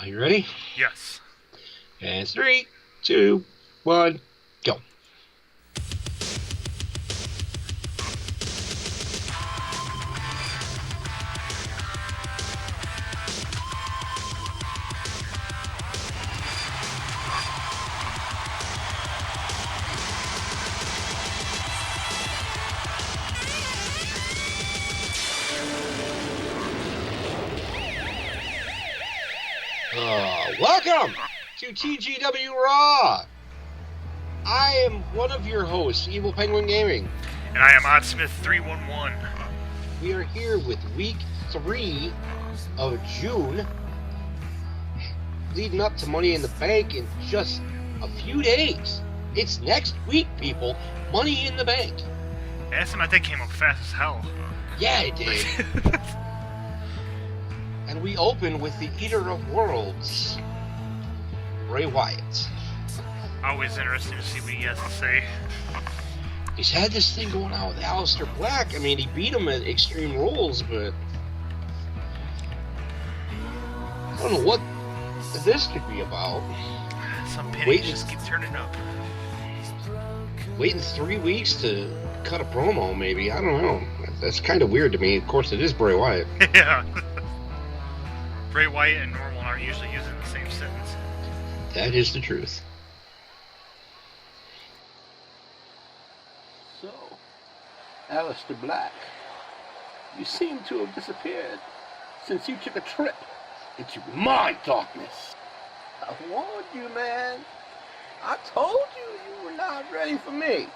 Are you ready? Yes. And it's 3, 2, 1, go. Welcome to TGW RAW. I am one of your hosts, EvilPenguinGaming. And I am OddSmith311. We are here with week 3 of June, leading up to Money in the Bank in just a few days. It's next week, people. Money in the Bank. That's not that came up fast as hell. Yeah, it did. And we open with the Eater of Worlds, Bray Wyatt. Always interesting to see what he has to say. He's had this thing going on with Aleister Black. I mean, he beat him at Extreme Rules, but I don't know what this could be about. Some pennies just keep turning up. Waiting 3 weeks to cut a promo, maybe. I don't know. That's kind of weird to me. Of course, it is Bray Wyatt. Yeah. Bray Wyatt and normal aren't usually using the same sentence. That is the truth. So, Aleister Black, you seem to have disappeared since you took a trip into my darkness. I warned you, man. I told you you were not ready for me.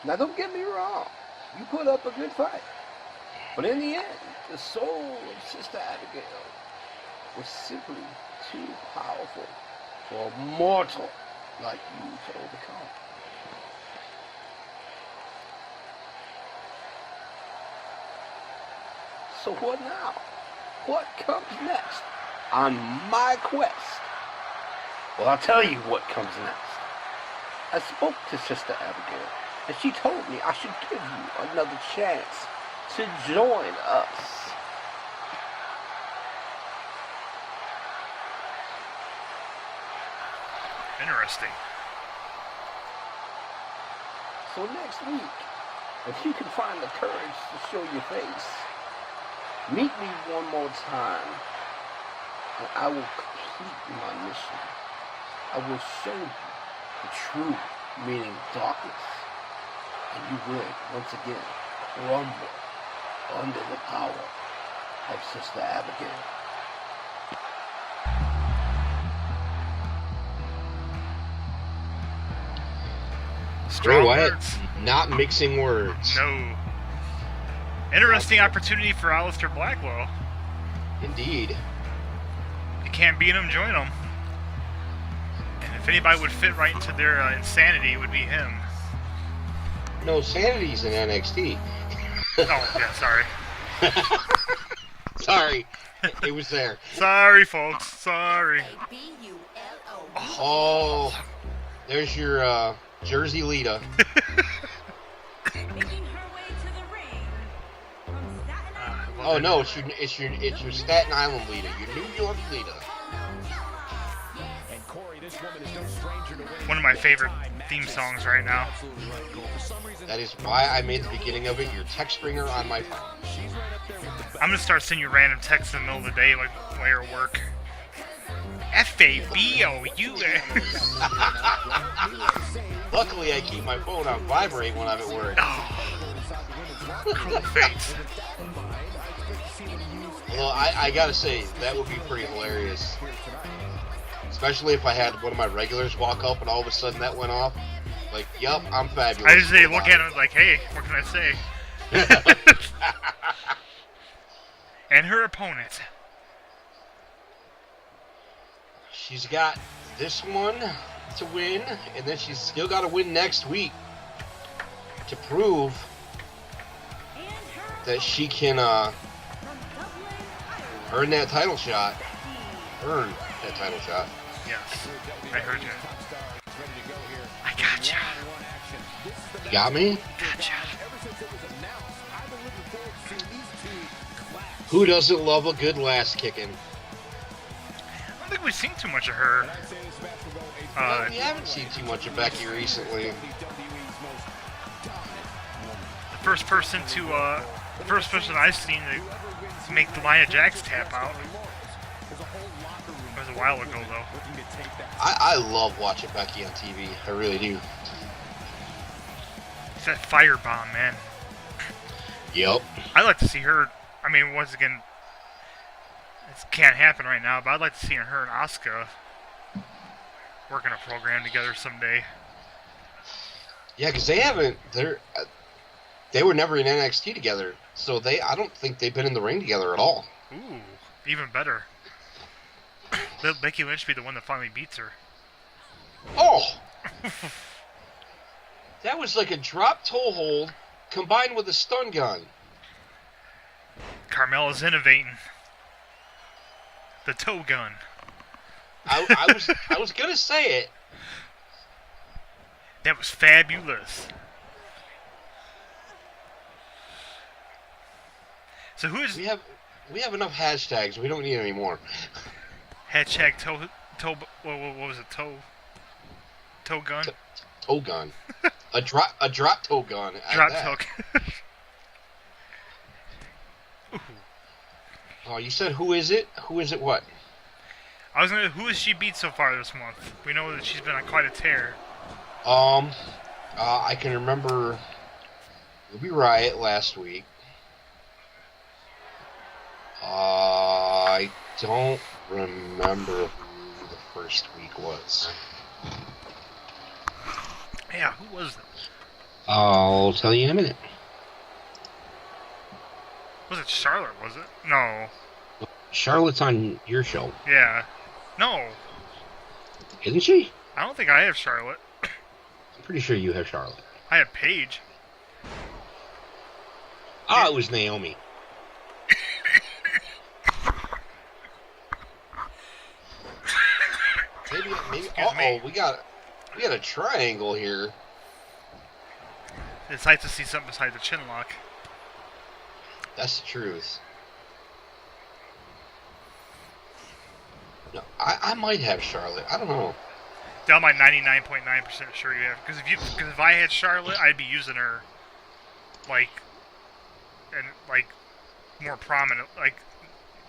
Now, don't get me wrong. You put up a good fight. But in the end, the soul of Sister Abigail was simply too powerful for a mortal like you to overcome. So what now? What comes next on my quest? Well, I'll tell you what comes next. I spoke to Sister Abigail, and she told me I should give you another chance to join us. Interesting. So next week, if you can find the courage to show your face, meet me one more time, and I will complete my mission. I will show you the true meaning of darkness, and you will once again crumble under the power of Sister Abigail. Bray Strong Wyatt, words. not mixing words. No. Interesting opportunity for Aleister Black, though. Indeed. You can't beat him, join him. And if anybody would fit right into their insanity, it would be him. No, Sanity's in NXT. Oh, yeah, sorry. Sorry, it was there. Sorry, folks. Sorry. Oh, there's your Jersey Lita. Oh no, it's your Staten Island Lita, your New York Lita. One of my favorite theme songs right now. That is why I made the beginning of it your text ringer on my phone. I'm gonna start sending you random texts in the middle of the day, like while you're at work. FABOU. Luckily, I keep my phone on vibrate when I'm at work. Oh, cruel fate. Well, I gotta say, that would be pretty hilarious. Especially if I had one of my regulars walk up and all of a sudden that went off. Like, yup, I'm fabulous. I just look at him like, hey, what can I say? And her opponent. She's got this one to win, and then she's still got to win next week to prove that she can earn that title shot. Earn that title shot. Yes, I heard you. I gotcha. You got me? Gotcha. Who doesn't love a good last kicking? I don't think we've seen too much of her. No, we haven't seen too much of Becky recently. The first person I've seen to make the Nia Jax tap out. It was a while ago, though. I love watching Becky on TV. I really do. It's that firebomb, man. Yep. I'd like to see her. I mean, once again, it can't happen right now, but I'd like to see her and Asuka working a program together someday. Yeah, because they haven't. They were never in NXT together, so I don't think they've been in the ring together at all. Ooh, even better. Let Becky Lynch be the one that finally beats her. Oh! That was like a drop toe hold combined with a stun gun. Carmella's innovating. The toe gun. I was gonna say it. That was fabulous. So who is... We have enough hashtags. We don't need any more. Hashtag toe... What was it? Toe gun? Toe gun. a drop toe gun. Drop toe gun. Oh, you said who is it? Who is it what? I was gonna... Who has she beat so far this month? We know that she's been on quite a tear. I can remember Ruby Riott last week. I don't remember who the first week was. Yeah, who was that? I'll tell you in a minute. Was it Charlotte, was it? No. Charlotte's on your show. Yeah. No. Isn't she? I don't think I have Charlotte. I'm pretty sure you have Charlotte. I have Paige. Ah, it was Naomi. maybe. Uh-oh, we got a triangle here. It's nice to see something besides the chin lock. That's the truth. No, I might have Charlotte. I don't know. I'm like 99.9% sure you have. Because if I had Charlotte, I'd be using her like more prominent. Like,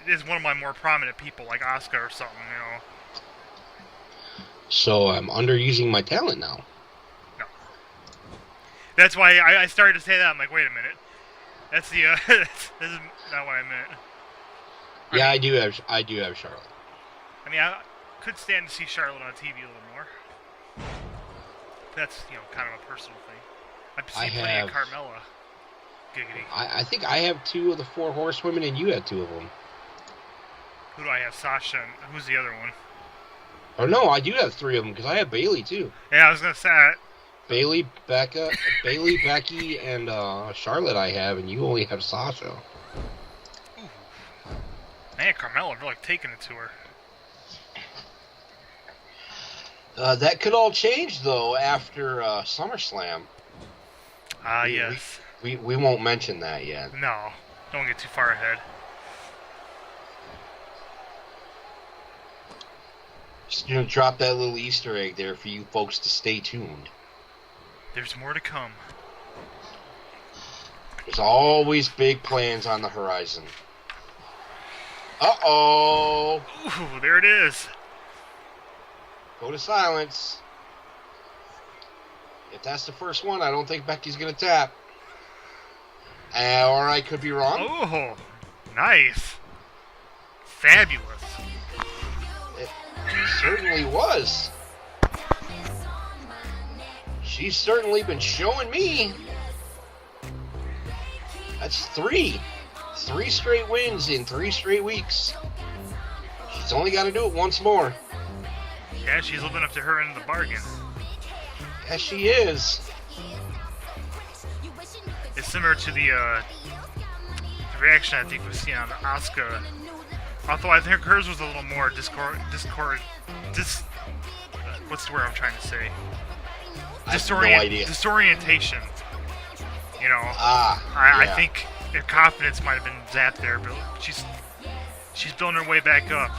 it is one of my more prominent people, like Asuka or something, you know. So I'm underusing my talent now. No. That's why I started to say that. I'm like, wait a minute. That's the this is not what I meant. Yeah, I do have Charlotte. I mean, I could stand to see Charlotte on TV a little more. That's, you know, kind of a personal thing. I've seen plenty of Carmella. Giggity. I think I have 2 of the 4 horsewomen, and you have 2 of them. Who do I have? Sasha, and who's the other one? Oh no, I do have 3 of them because I have Bayley too. Yeah, I was gonna say that. Bayley, Becky, and Charlotte I have, and you only have Sasha. Ooh. Man, Carmella really taking it to her. That could all change though after SummerSlam. Yes. We won't mention that yet. No, don't get too far ahead. Just gonna drop that little Easter egg there for you folks to stay tuned. There's more to come. There's always big plans on the horizon. Uh-oh! Ooh, there it is. Go to silence. If that's the first one, I don't think Becky's gonna tap. Or I could be wrong. Oh, nice. Fabulous. It certainly was. She's certainly been showing me. That's 3. 3 straight wins in 3 straight weeks. She's only got to do it once more. Yeah, she's living up to her end of the bargain. Yes, she is. It's similar to the reaction I think we've seen on Asuka. Although I think hers was a little more what's the word I'm trying to say? I have no idea. Disorientation. You know, yeah. I think her confidence might have been zapped there, but she's building her way back up.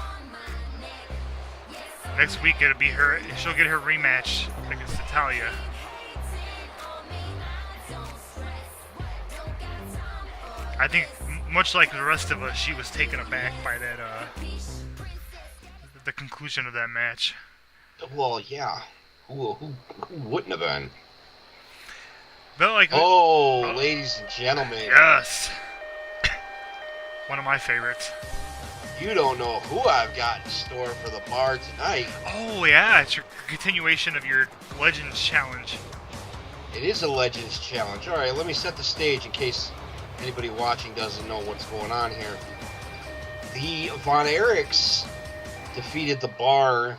Next week it'll be her. She'll get her rematch against Natalia. I think, much like the rest of us, she was taken aback by that the conclusion of that match. Well, yeah. Who wouldn't have been? But like, ladies and gentlemen. Yes. One of my favorites. You don't know who I've got in store for the bar tonight. Oh yeah, it's your continuation of your Legends Challenge. It is a Legends Challenge. All right, let me set the stage in case anybody watching doesn't know what's going on here. The Von Erichs defeated the Bar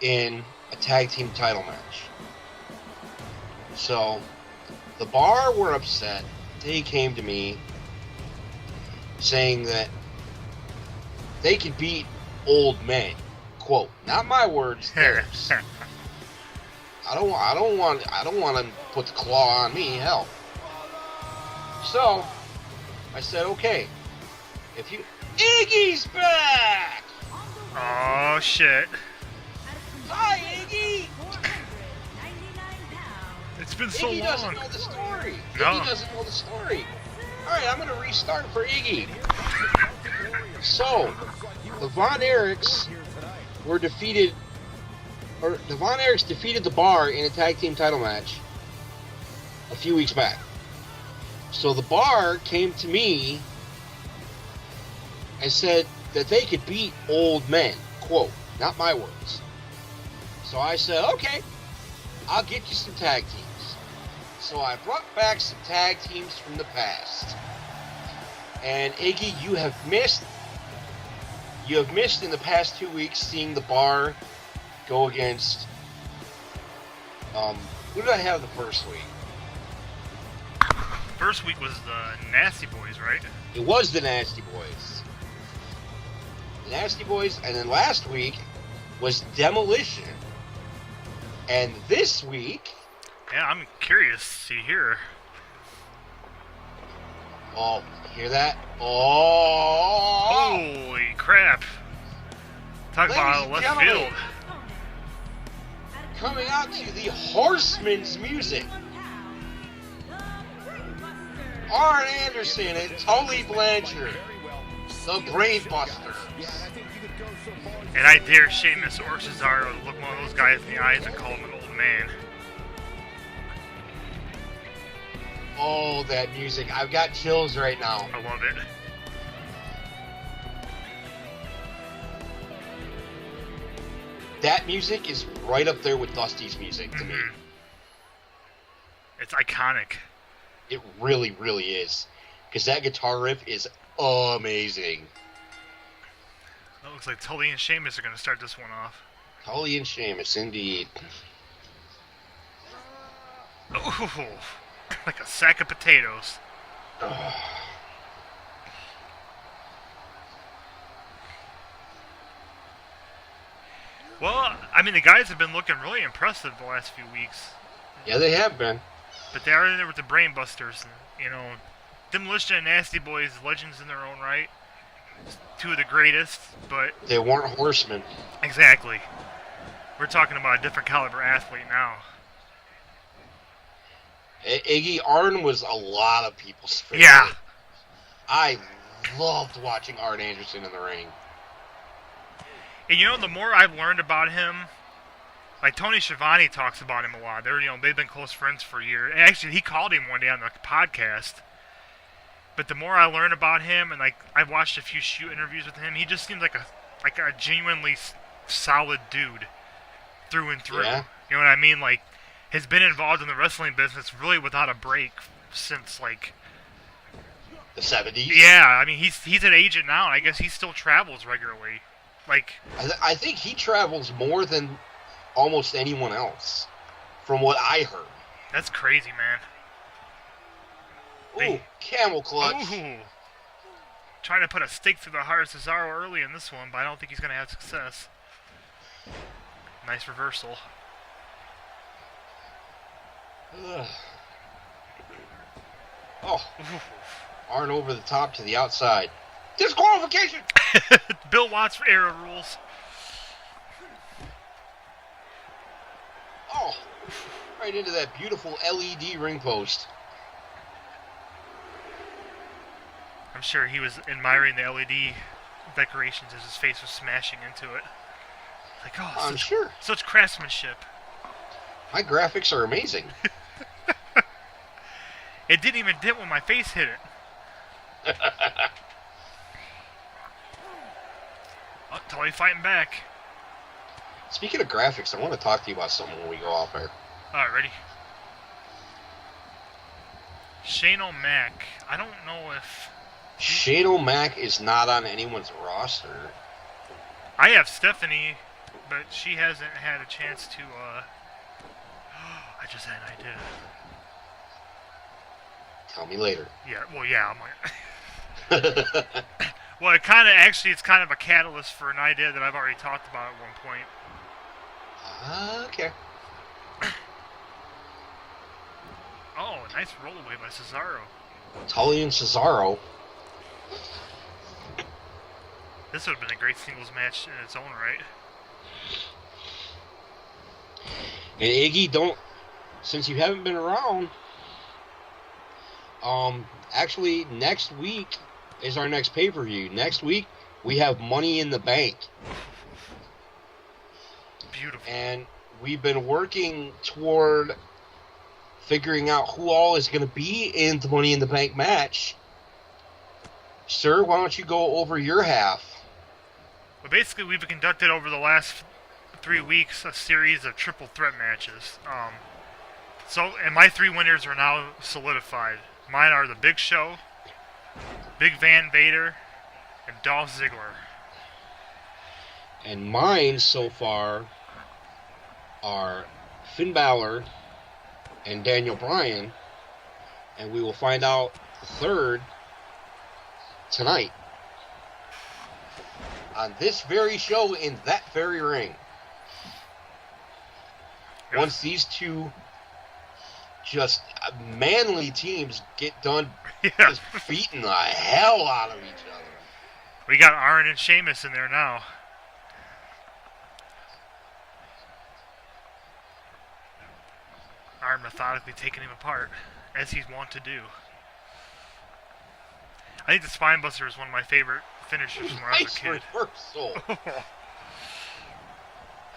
in a tag team title match. So, the Bar were upset. They came to me saying that they could beat old men. Quote, not my words, theirs. I don't want them to put the claw on me, hell. So, I said, okay, if you... Iggy's back! Oh, shit. Hi, Iggy! It's been so Iggy long. doesn't know the story. No. Iggy doesn't know the story. Alright, I'm going to restart for Iggy. So, the Von Erichs were defeated... Or, the Von Erichs defeated the Bar in a tag team title match a few weeks back. So the Bar came to me and said that they could beat old men. Quote, not my words. So I said, okay, I'll get you some tag teams. So I brought back some tag teams from the past. And Iggy, you have missed in the past 2 weeks seeing the Bar go against, who did I have the first week? First week was the Nasty Boys, right? It was the Nasty Boys. The Nasty Boys, and then last week was Demolition. And this week... Yeah, I'm curious to hear. Oh, hear that? Oh! Holy crap. Talk about left field. Coming out to the Horsemen's music. Arn Anderson and Tully Blanchard, the Brainbusters. And I dare Sheamus or Cesaro to look one of those guys in the eyes and call him an old man. Oh, that music. I've got chills right now. I love it. That music is right up there with Dusty's music to me. It's iconic. It really, really is. Because that guitar riff is amazing. It looks like Tully and Sheamus are going to start this one off. Tully and Sheamus, indeed. Oh, like a sack of potatoes. Well, I mean, the guys have been looking really impressive the last few weeks. Yeah, they have been. But they are in there with the Brainbusters. You know, Demolition and Nasty Boys, legends in their own right. Two of the greatest, but... They weren't horsemen. Exactly. We're talking about a different caliber athlete now. Iggy, Arn was a lot of people's favorite. Yeah. I loved watching Arn Anderson in the ring. And you know, the more I've learned about him, like Tony Schiavone talks about him a lot. They've been close friends for years. And actually, he called him one day on the podcast. But the more I learn about him, and like I've watched a few shoot interviews with him, he just seems like a genuinely solid dude through and through. Yeah. You know what I mean? Like, has been involved in the wrestling business really without a break since like the 70s. Yeah, I mean he's an agent now, and I guess he still travels regularly. Like, I think he travels more than almost anyone else, from what I heard. That's crazy, man. Ooh, camel clutch. Ooh. Trying to put a stake through the heart of Cesaro early in this one, but I don't think he's going to have success. Nice reversal. Ugh. Oh. Arn over the top to the outside. Disqualification! Bill Watts for era rules. Oh, right into that beautiful LED ring post. I'm sure he was admiring the LED decorations as his face was smashing into it. Like, oh, I'm sure. Such craftsmanship. My graphics are amazing. It didn't even dip when my face hit it. Oh, totally fighting back. Speaking of graphics, I want to talk to you about something when we go off air. Alright, ready? Shane O'Mac. I don't know if... Shane O'Mac is not on anyone's roster. I have Stephanie, but she hasn't had a chance to, I just had an idea. Tell me later. Yeah, well, yeah, I'm like... Well, it's kind of a catalyst for an idea that I've already talked about at one point. Okay. Oh, a nice rollaway by Cesaro. Tully and Cesaro. This would have been a great singles match in its own right. And Iggy, since you haven't been around, actually next week is our next pay-per-view. Next week we have Money in the Bank. Beautiful. And we've been working toward figuring out who all is going to be in the Money in the Bank match. Sir, why don't you go over your half? Well, basically, we've conducted over the last 3 weeks a series of triple threat matches. And my 3 winners are now solidified. Mine are the Big Show, Big Van Vader, and Dolph Ziggler. And mine so far are Finn Balor and Daniel Bryan, and we will find out the third tonight on this very show in that very ring. Yep. Once these two just manly teams get done just beating the hell out of each other. We got Arn and Sheamus in there now. Arn methodically taking him apart, as he's wont to do. I think the Spinebuster is one of my favorite finishers from when I was a kid. Reversal. It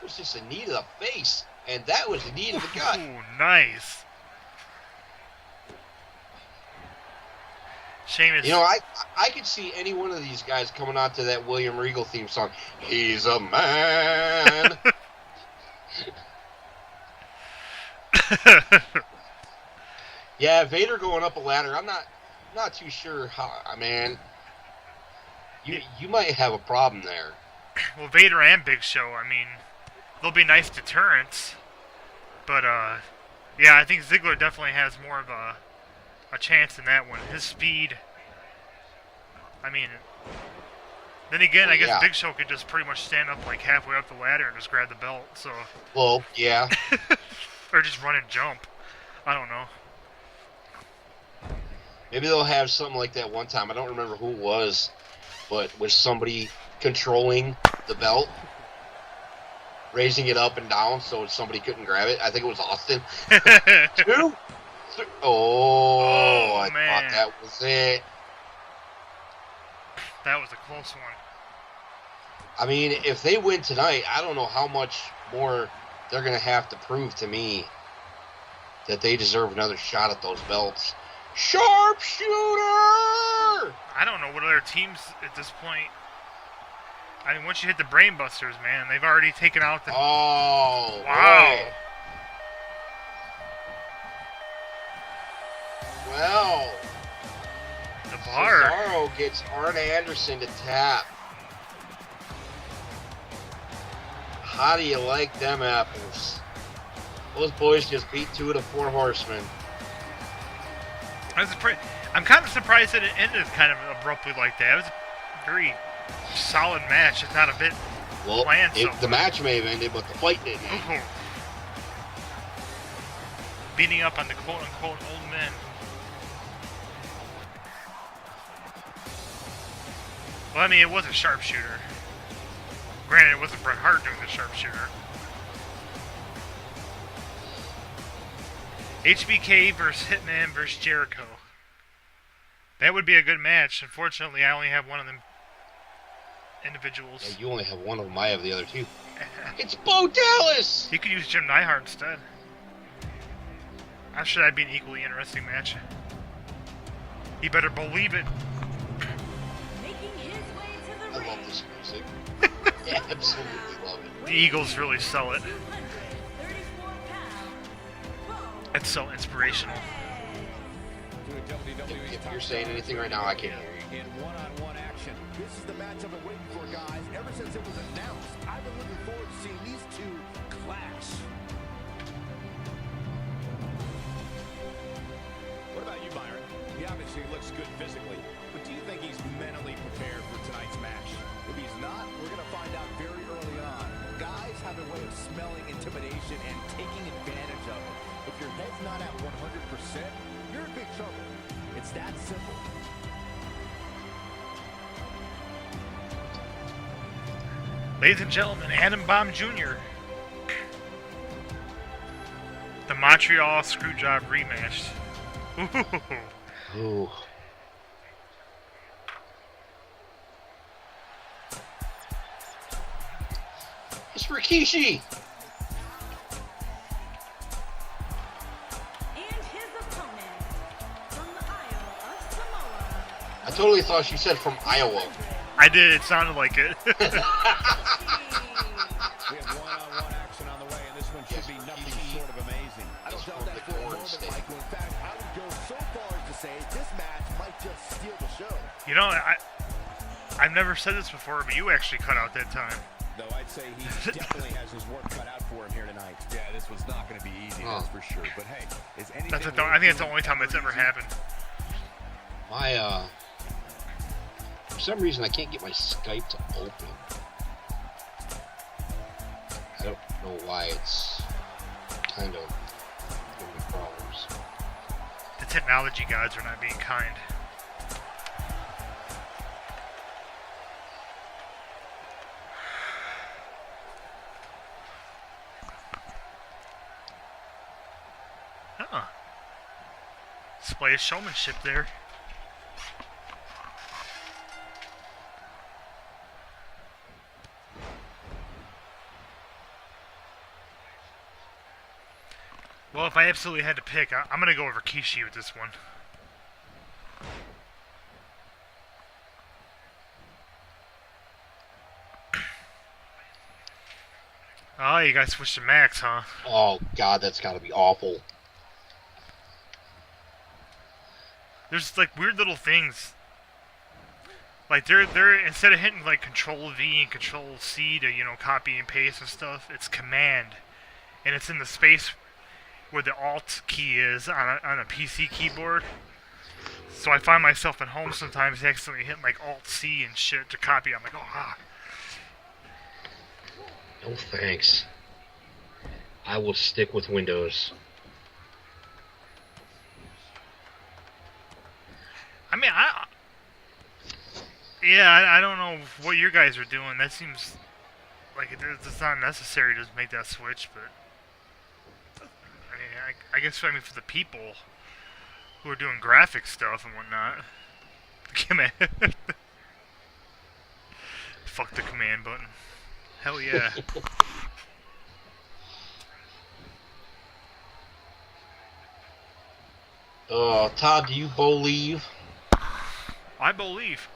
was just a knee to the face, and that was a knee to the gut. Ooh, nice. Sheamus. You know, I could see any one of these guys coming out to that William Regal theme song. He's a man. Yeah, Vader going up a ladder. I'm not too sure how. Man, you might have a problem there. Well, Vader and Big Show. I mean, they'll be nice deterrents, but yeah, I think Ziggler definitely has more of a chance in that one. His speed. I mean, then again, I guess Big Show could just pretty much stand up like halfway up the ladder and just grab the belt. So. Well, yeah. Or just run and jump. I don't know. Maybe they'll have something like that one time. I don't remember who it was, but was somebody controlling the belt, raising it up and down so somebody couldn't grab it. I think it was Austin. 2, 3. Oh, I man. thought that was it. That was a close one. I mean, if they win tonight, I don't know how much more they're going to have to prove to me that they deserve another shot at those belts. Sharpshooter! I don't know what other teams at this point. I mean, once you hit the Brainbusters, man, they've already taken out the... Oh, wow. Boy. Well, the bar. Cesaro gets Arn Anderson to tap. How do you like them apples? Those boys just beat 2 of the 4 horsemen. I'm kind of surprised that it ended kind of abruptly like that. It was a very solid match. It's not a bit bland. The match may have ended, but the fight didn't. Beating up on the quote-unquote old men. Well, I mean, it was a sharpshooter. Granted, it wasn't Bret Hart doing the sharpshooter. HBK versus Hitman versus Jericho. That would be a good match. Unfortunately, I only have one of them individuals. Yeah, you only have one of them. I have the other two. It's Bo Dallas! He could use Jim Neidhart instead. I'm sure that'd be an equally interesting match. You better believe it. I love this music. Yeah, absolutely love it. The Eagles really sell it. It's so inspirational. If you're saying anything right now, I can't hear you. In one-on-one action. This is the match I've been waiting for, guys. Ever since it was announced, I've been looking forward to seeing these two clash. What about you, Byron? He obviously looks good physically, but do you think he's mentally prepared for tonight's match? If he's not, we're going to find out very early on. Guys have a way of smelling intimidation and taking advantage of it. If your head's not at 100%, you're in big trouble. It's that simple. Ladies and gentlemen, Adam Bomb Jr. The Montreal Screwjob rematch. Ooh. Ooh. It's Rikishi! I totally thought she said from Iowa. I did, it sounded like it. We have one-on-one action on the way, and this one should be nothing short of amazing. I don't doubt that for a moment, Michael. In fact, I would go so far as to say this match might just steal the show. You know, I've never said this before, but you actually cut out that time. Though I'd say he definitely has his work cut out for him here tonight. Yeah, this was not going to be easy, that's for sure. But hey, is anything... I think it's the only time it's ever happened. For some reason, I can't get my Skype to open. I don't know why it's kind of giving me problems. The technology gods are not being kind. Huh. Display of showmanship there. Well, if I absolutely had to pick, I'm going to go over Rikishi with this one. Oh, you guys switched to Max, huh? Oh, God, that's got to be awful. There's, like, weird little things. Like, they're instead of hitting, like, Control V and Control C to, you know, copy and paste and stuff, it's Command. And it's in the space where the Alt key is on a PC keyboard. So I find myself at home sometimes accidentally hitting, like, Alt-C and shit to copy. I'm like, oh, ah. No thanks. I will stick with Windows. I mean, I don't know what you guys are doing. That seems like it's not necessary to make that switch, but I guess for the people who are doing graphic stuff and whatnot, the command. Fuck the command button. Hell yeah. Todd, do you believe? I believe.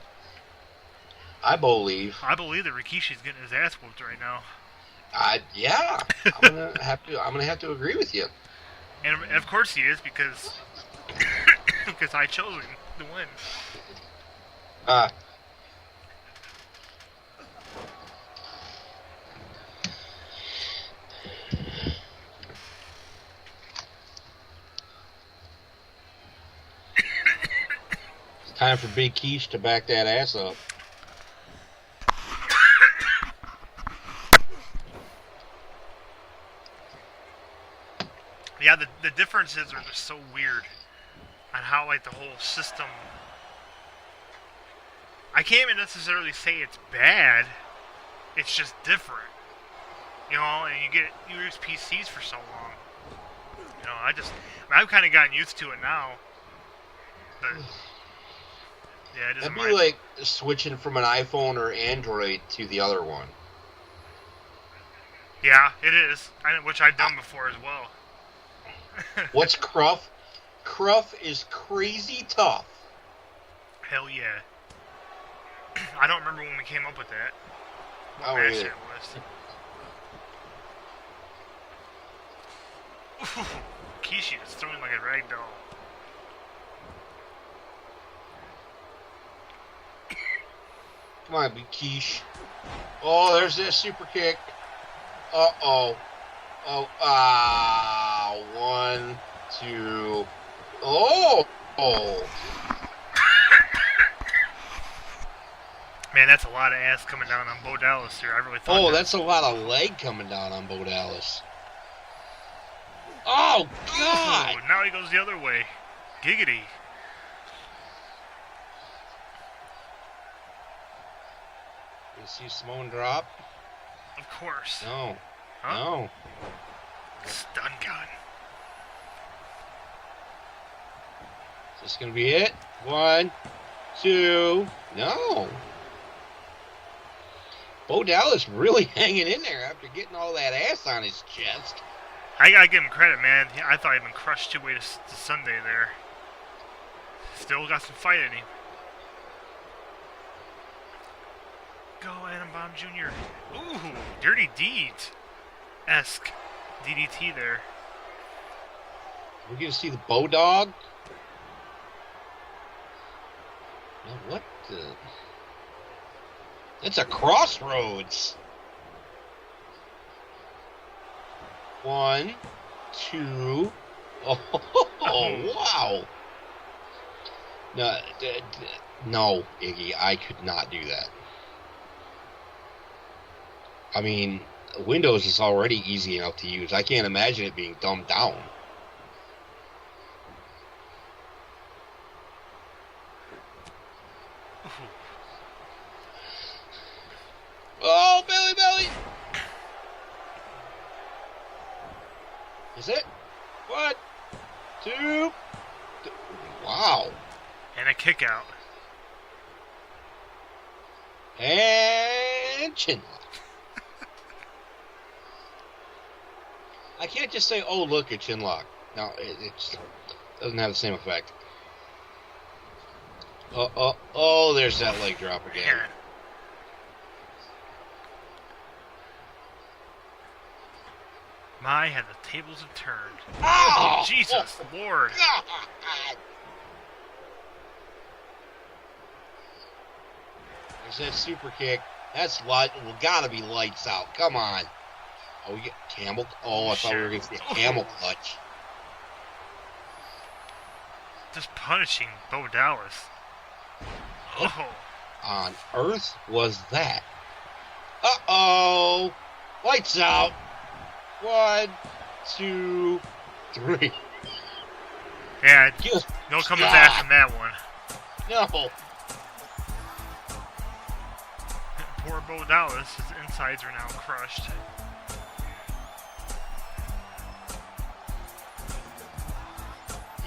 I believe. I believe that Rikishi's getting his ass whooped right now. Yeah. I'm gonna have to agree with you. And of course he is, because because I chose him to win. It's time for Big Quiche to back that ass up. Yeah, the differences are just so weird on how, like, the whole system I can't even necessarily say it's bad. It's just different. You know, and you use PCs for so long. You know, I've kind of gotten used to it now. But yeah, it doesn't. That'd be like switching from an iPhone or Android to the other one. Yeah, it is. Which I've done before as well. What's Cruff? Cruff is crazy tough. Hell yeah. I don't remember when we came up with that. What match it was. Kishi is throwing like a rag doll. Come on, big quiche. Oh, there's that super kick. Uh-oh. Oh, 1, 2. Oh! Man, that's a lot of ass coming down on Bo Dallas here. I really thought. Oh, that's a lot of leg coming down on Bo Dallas. Oh, God! Ooh, now he goes the other way. Giggity. You see Simone drop? Of course. No. Huh? No. Stun gun. Is this going to be it? 1, 2. No. Bo Dallas really hanging in there after getting all that ass on his chest. I gotta give him credit, man. I thought he'd been crushed 2 way to Sunday there. Still got some fight in him. Go, Adam Bomb Jr. Ooh, Dirty Deeds-esque DDT there. We're going to see the Bo Dog. Now, what the... That's a crossroads. 1, 2. Oh, wow. No, Iggy, I could not do that. I mean, Windows is already easy enough to use. I can't imagine it being dumbed down. Oh, belly! Is it? 1, 2. Wow. And a kick out. And chin lock. I can't just say, oh, look, a chin lock. No, it doesn't have the same effect. Oh, there's that leg drop again. Man. My, how the tables have turned. Oh, Jesus, Lord. God. There's that super kick. That's gotta be lights out. Come on. Oh, we get camel. Oh, I thought we were going to see a camel clutch. Just punishing Bo Dallas. Oh. On earth was that? Uh-oh. Lights out. 1, 2, 3. Yeah, Just no coming back from that one. No. Poor Bo Dallas, his insides are now crushed.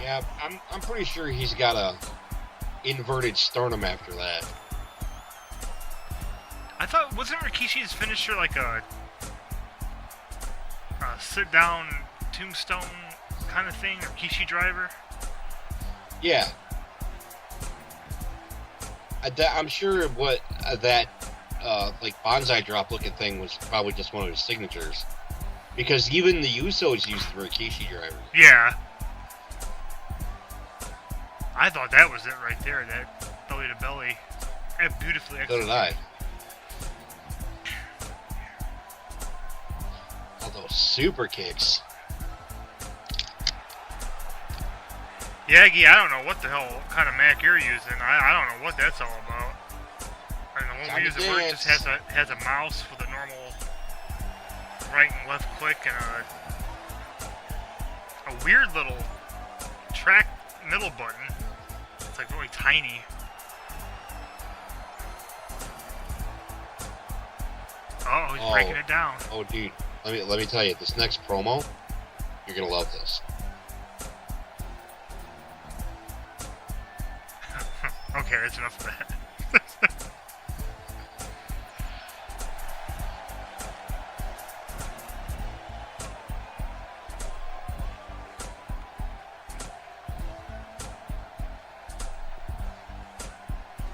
Yeah, I'm pretty sure he's got a inverted sternum after that. I thought, wasn't Rikishi's finisher like a sit-down tombstone kind of thing, or Rikishi driver? Yeah. I'm sure what that like bonsai drop looking thing was probably just one of his signatures, because even the Usos used the Rikishi driver. Yeah. I thought that was it right there, that belly to belly. Beautifully So executed. did I. All those super kicks. Yagi, I don't know what the hell kind of Mac you're using. I don't know what that's all about. I mean, the one we use at work just has a mouse with a normal right and left click and a weird little track middle button. It's like really tiny. Oh, he's breaking it down. Oh, dude. Let me tell you, this next promo, you're gonna love this. Okay, that's enough of that.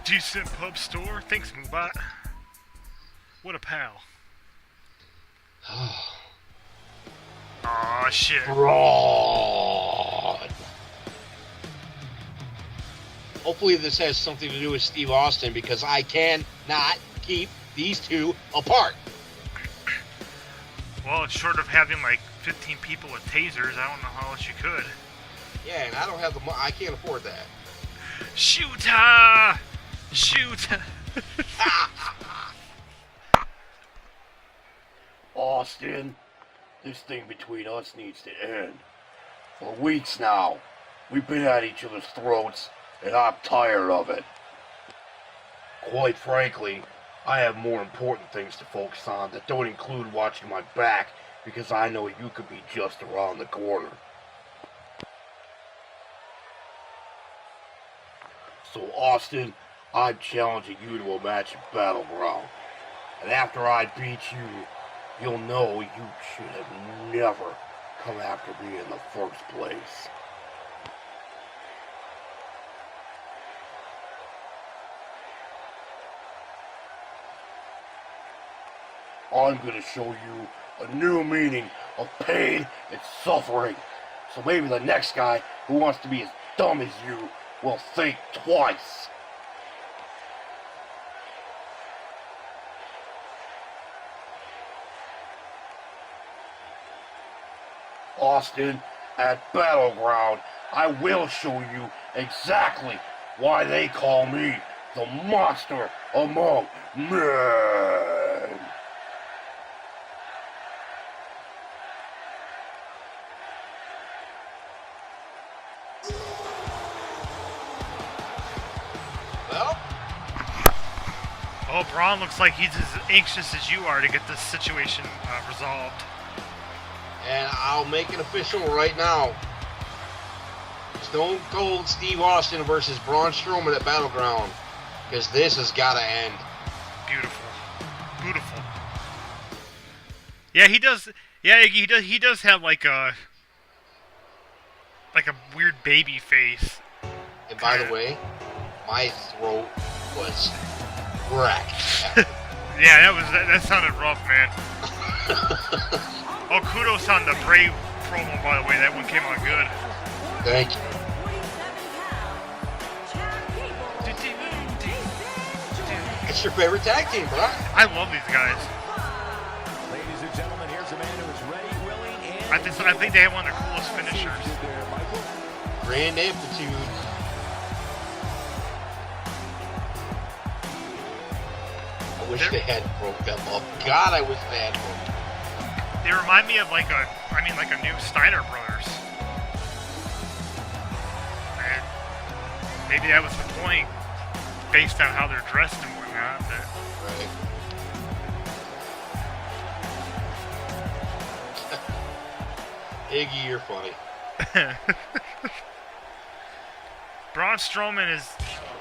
Decent pub store. Thanks, Moobot. What a pal. Aw, shit. Fraud. Hopefully this has something to do with Steve Austin, because I cannot keep these two apart. Well, short of having like 15 people with tasers, I don't know how else you could. Yeah, and I don't have the money. I can't afford that. Shoot her! Shoot her! Austin, this thing between us needs to end. For weeks now, we've been at each other's throats, and I'm tired of it. Quite frankly, I have more important things to focus on that don't include watching my back, because I know you could be just around the corner. So Austin, I'm challenging you to a match at Battleground. And after I beat you, you'll know you should have never come after me in the first place. I'm gonna show you a new meaning of pain and suffering. So maybe the next guy who wants to be as dumb as you will think twice. Austin, at Battleground, I will show you exactly why they call me the monster among men. Well, Oh, Braun looks like he's as anxious as you are to get this situation resolved. and I'll make it official right now. Stone Cold Steve Austin versus Braun Strowman at Battleground. Because this has got to end. Beautiful. Beautiful. Yeah, he does. Yeah, he does have like a weird baby face. And by the way, my throat was wrecked. Yeah, that sounded rough, man. Oh, kudos on the Brave promo, by the way. That one came out good. Thank you. It's your favorite tag team, bro. I love these guys. Ladies and gentlemen, here's a man who is ready, willing, and I think they have one of the coolest finishers. Grand Amplitude. I wish they had broke them up. God, I wish they had broke them up. They remind me of like a new Steiner Brothers. And maybe that was the point, based on how they're dressed and whatnot. But Right. Iggy, you're funny. Braun Strowman is.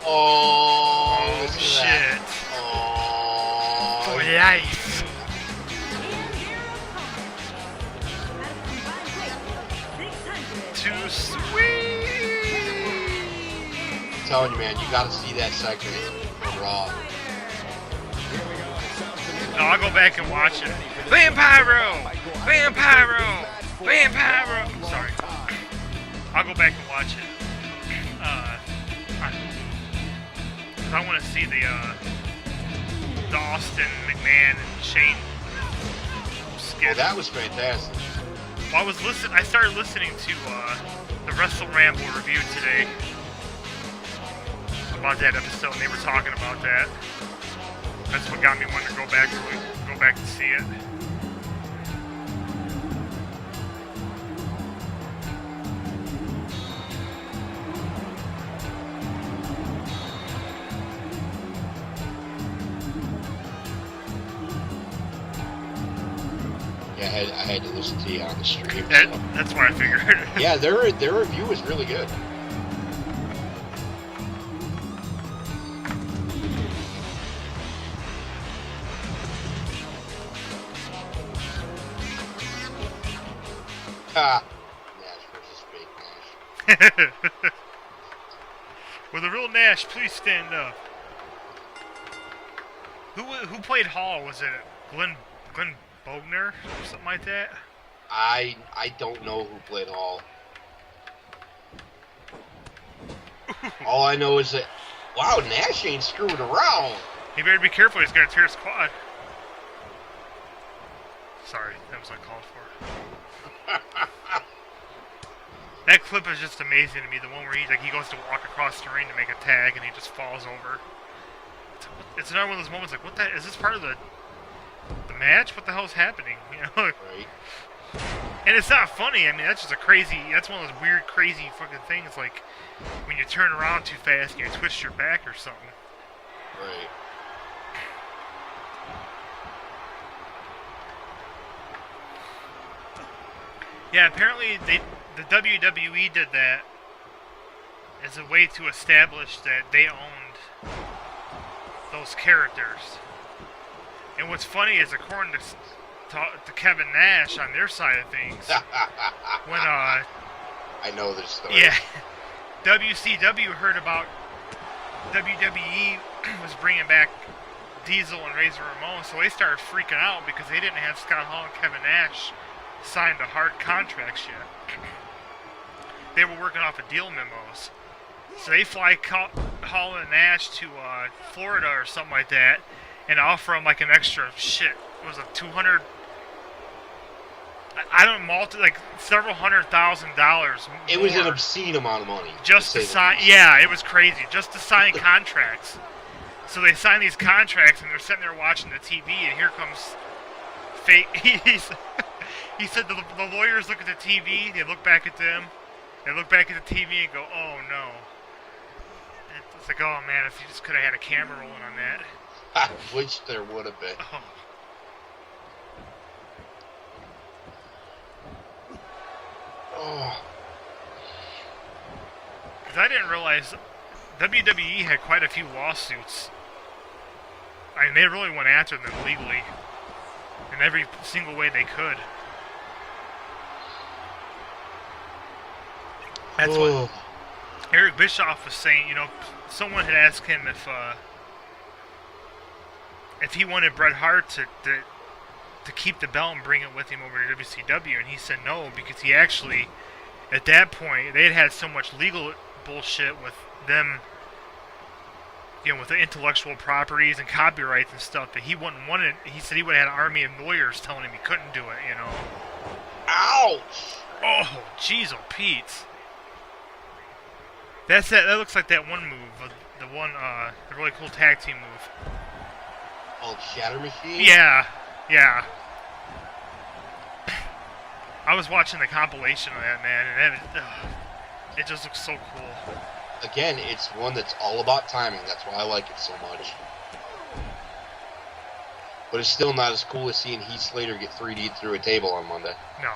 Oh, Oh listen to shit! that. Oh, Yikes! Too sweet. I'm telling you, man, you got to see that segment from Raw. No, I'll go back and watch it. Vampiro! Vampiro! Vampiro! Sorry. I'll go back and watch it. Cause I want to see the Austin, McMahon, and Shane skit. Oh, that was fantastic. Well, I started listening to the Wrestle Ramble review today about that episode, and they were talking about that. That's what got me wanting to go back to see it. Yeah, I had to listen to you on the stream. That's why I figured. Yeah, their review was really good. Ha! Nash versus fake Nash. With a real Nash, please stand up. Who played Hall? Was it Glenn Bogner or something like that? I don't know who played Hall. All I know is that, wow, Nash ain't screwing around. He better be careful. He's gonna tear his quad. Sorry, that was uncalled for. That clip is just amazing to me. The one where he goes to walk across the ring to make a tag and he just falls over. It's another one of those moments like, what the, is this part of the match? What the hell's happening? You know? Right. And it's not funny. I mean, that's just that's one of those weird, crazy fucking things, like when you turn around too fast and you twist your back or something. Right. Yeah, apparently the WWE did that as a way to establish that they owned those characters. And what's funny is, according to Kevin Nash on their side of things, when I know this story. Yeah, WCW heard about WWE was bringing back Diesel and Razor Ramon, so they started freaking out because they didn't have Scott Hall and Kevin Nash signed to hard contracts yet. They were working off of deal memos. So they fly Hall and Nash to Florida or something like that and offer them like an extra shit. It was like 200. I don't like several $100,000. It was an obscene amount of money. Just to sign. Yeah, it was crazy. Just to sign contracts. So they sign these contracts and they're sitting there watching the TV and here comes fake. He said the lawyers look at the TV, they look back at them, they look back at the TV and go, oh no. And it's like, oh man, if you just could have had a camera rolling on that. I wish there would have been. Oh. Oh. Because I didn't realize WWE had quite a few lawsuits. I mean, they really went after them legally in every single way they could. That's what Eric Bischoff was saying. You know, someone had asked him if he wanted Bret Hart to keep the belt and bring it with him over to WCW, and he said no, because he actually, at that point, they had so much legal bullshit with them, you know, with the intellectual properties and copyrights and stuff, that he wouldn't want it. He said he would have had an army of lawyers telling him he couldn't do it, you know. Ouch! Oh, jeez, oh, Pete. That looks like that one move, the really cool tag team move. Oh, Shatter Machine? Yeah. I was watching the compilation of that, man, and it just looks so cool. Again, it's one that's all about timing. That's why I like it so much. But it's still not as cool as seeing Heath Slater get 3D'd through a table on Monday. No.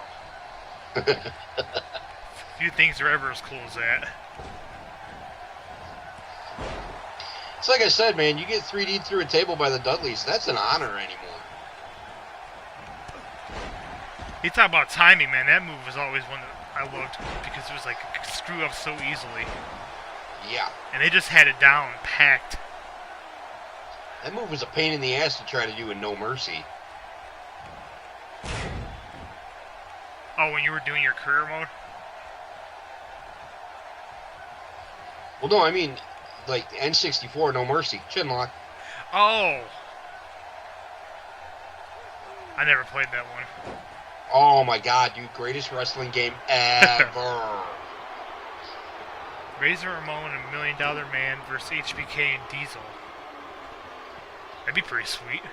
Few things are ever as cool as that. It's like I said, man, you get 3D'd through a table by the Dudleys, that's an honor anymore. You talk about timing, man. That move was always one that I loved because it was like screw up so easily. Yeah. And they just had it down, packed. That move was a pain in the ass to try to do in No Mercy. Oh, when you were doing your career mode? Well, no, I mean, like N64, No Mercy, Chinlock. Oh. I never played that one. Oh my god, dude, greatest wrestling game ever. Razor Ramon and $1 Million Man versus HBK and Diesel. That'd be pretty sweet.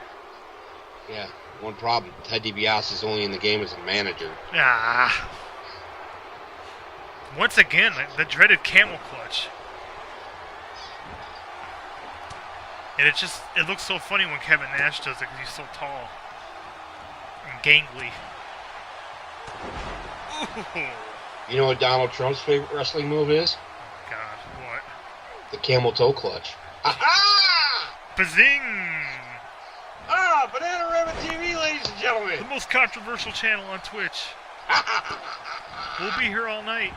Yeah, one problem. Ted DiBiase is only in the game as a manager. Ah. Once again, the dreaded camel clutch. And it looks so funny when Kevin Nash does it because he's so tall and gangly. Ooh. You know what Donald Trump's favorite wrestling move is? God, what? The camel toe clutch. Aha! Bazing! Ah, BananaRoMa TV, ladies and The gentlemen. most controversial channel on Twitch. We'll be here all night.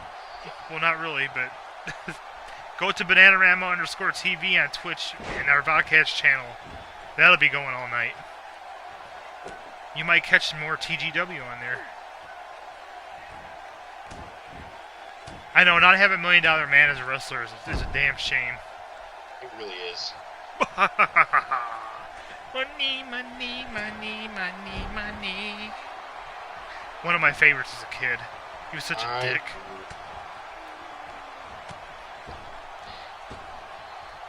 Well, not really, but go to BananaRoMa_TV on Twitch and our Vodcast channel. That'll be going all night. You might catch some more TGW on there. I know, not having $1 Million Man as a wrestler is a damn shame. It really is. Money, money, money, money, money. One of my favorites as a kid. He was such a dick.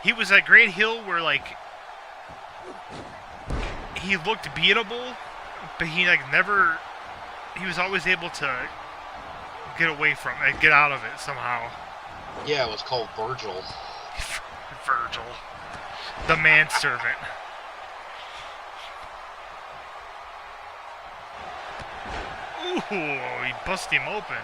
He was at Great Hill where, like, he looked beatable, but he, like, never... He was always able to get away from it, get out of it somehow. Yeah, it was called Virgil. Virgil. The manservant. Ooh, he bust him open.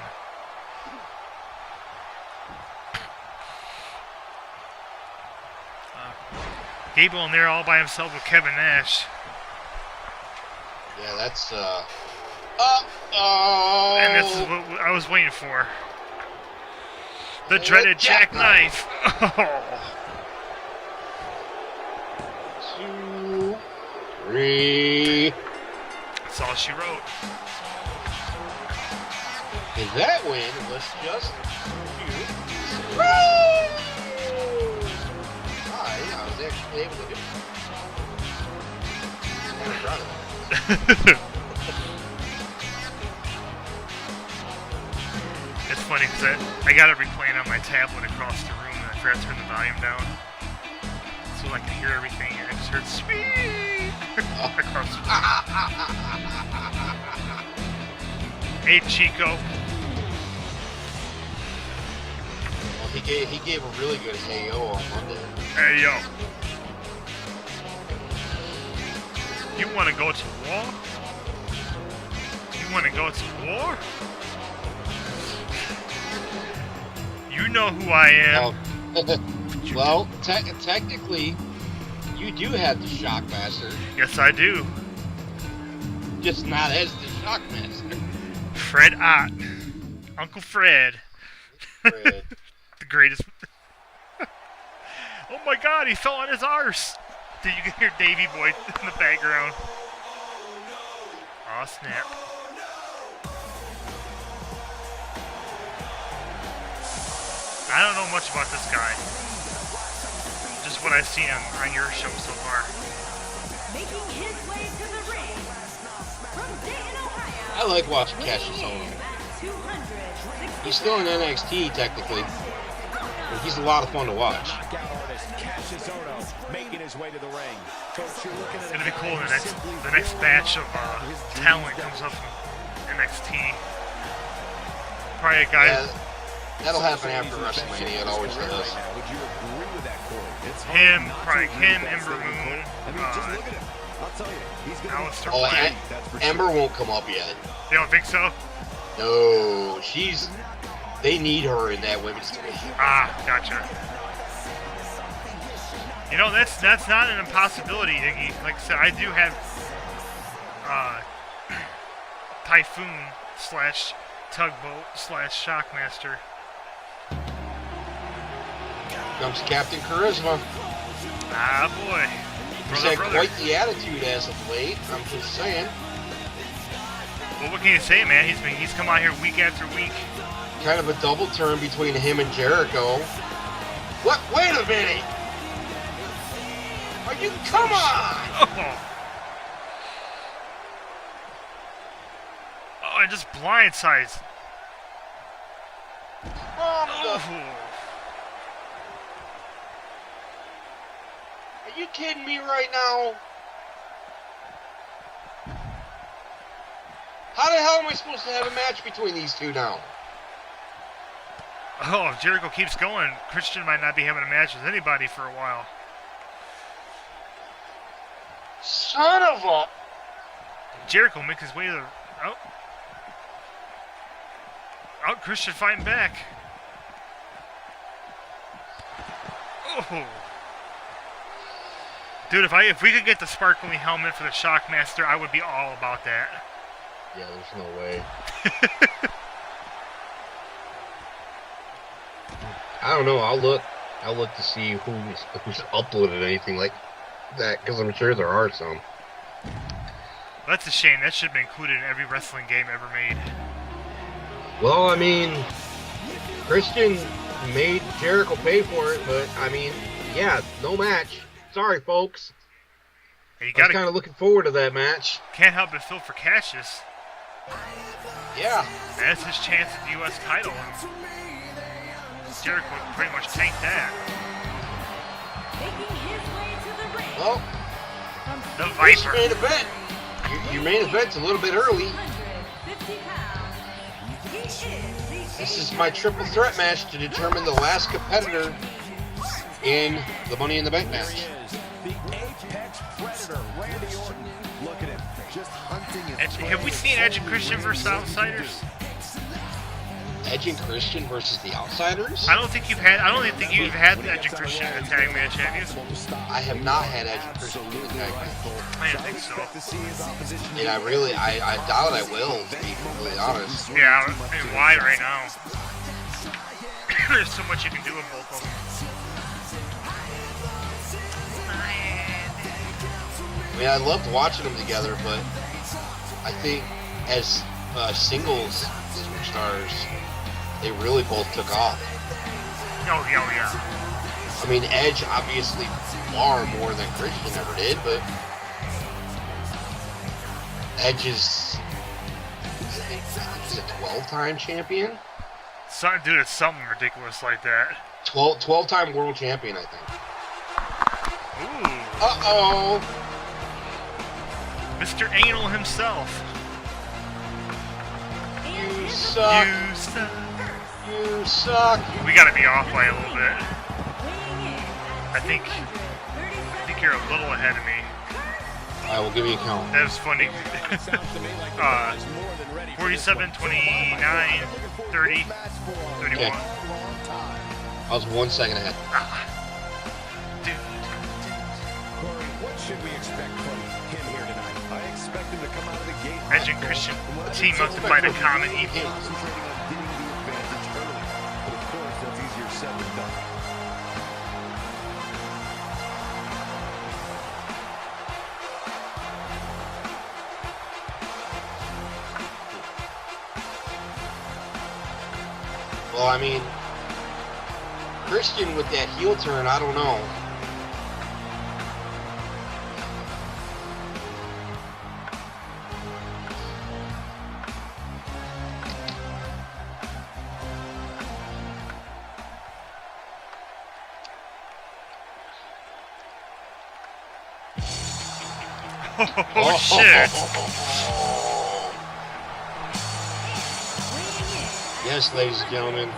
Gable in there all by himself with Kevin Nash. Yeah, that's, And this is what I was waiting for. The dreaded jackknife. Oh. 2, 3. That's all she wrote. And that win was just... I was actually able to do it. I'm kind of proud of that. It's funny because I got it replaying on my tablet across the room and I forgot to turn the volume down. So I can hear everything and I just heard sweet across the room. Hey Chico. Well, he gave a really good hey-yo on Monday. Hey yo. You want to go to war? You want to go to war? You know who I am. Well, technically, you do have the Shockmaster. Yes, I do. Just not as the Shockmaster. Fred Ott. Uncle Fred. Fred. The greatest. Oh my god, he fell on his arse. Did you hear Davey Boy in the background? Aw, snap. I don't know much about this guy. Just what I've seen on your show so far. Making his way to the ring from Dayton, Ohio. I like watching Cassius Ohno. He's still in NXT technically, but he's a lot of fun to watch. Cassius Ohno making his way to the ring. Folks, you're looking at It'll be cool when the next batch of talent comes up from NXT. Probably a guy. Yeah, that'll happen after WrestleMania. It always does. Would you agree with that, Corey? It's Him, probably him, Ember Moon. I mean, just look at him. I'll tell you, he's gonna Alistair Oh, Black. Ember won't come up yet. You don't think so? No, they need her in that women's division. Ah, gotcha. You know, that's not an impossibility, Iggy. Like I said, I do have Typhoon / Tugboat / Shockmaster. Comes Captain Charisma. Ah, boy. He's had quite the attitude as of late. I'm just saying. Well, what can you say, man? He's come out here week after week. Kind of a double turn between him and Jericho. What? Wait a minute! Are you? Come on! Oh, and just blindsides. Are you kidding me right now? How the hell am I supposed to have a match between these two now? Oh, if Jericho keeps going, Christian might not be having a match with anybody for a while. Son of a... Jericho makes his way to the... Oh. Oh, Christian fighting back. Oh. Dude, if we could get the sparkling helmet for the Shockmaster, I would be all about that. Yeah, there's no way. I don't know. I'll look to see who's uploaded anything like that, because I'm sure there are some. That's a shame. That should have been included in every wrestling game ever made. Well, I mean, Christian made Jericho pay for it, but I mean, yeah, no match. Sorry, folks. And I was kind of looking forward to that match. Can't help but feel for Cassius. Yeah. That's his chance at the U.S. title. Jericho pretty much tanked that. Making his way to the ring. Well, The this Viper. main event. Your main event's a little bit early. 150 pounds. He is the This is my triple threat match to determine the last competitor in the Money in the Bank match. The apex predator, Randy Orton. Look at him, just hunting his And have we seen Edge and Christian versus Outsiders? Edge and Christian versus the Outsiders? I don't think you've had Edge and Christian in a tag match, have you? I have not had Edge and Christian in a tag match. I don't think so. And I doubt I will, to be completely honest. Yeah, I mean, why right now? There's so much you can do with both of them. I mean, I loved watching them together, but I think as singles superstars, they really both took off. Oh, yeah. I mean, Edge obviously far more than Christian ever did, but Edge is he's a 12-time champion? Dude, it's something ridiculous like that. 12-time world champion, I think. Ooh. Uh-oh! Mr. Anal himself. You suck. You suck. You suck. We gotta be off by a little bit. I think you're a little ahead of me. I will give you a count. That was funny. 47, 29, 30, 31. Okay. I was 1 second ahead. Dude. Corey, what should we expect from him here tonight? I expect him to come out of the gate. Edge and Christian team up to find a common evil. Concentrating on getting the advantage early. But of course, that's easier said than done. Well, I mean, Christian with that heel turn, I don't know. Oh, shit. Yes, ladies and gentlemen,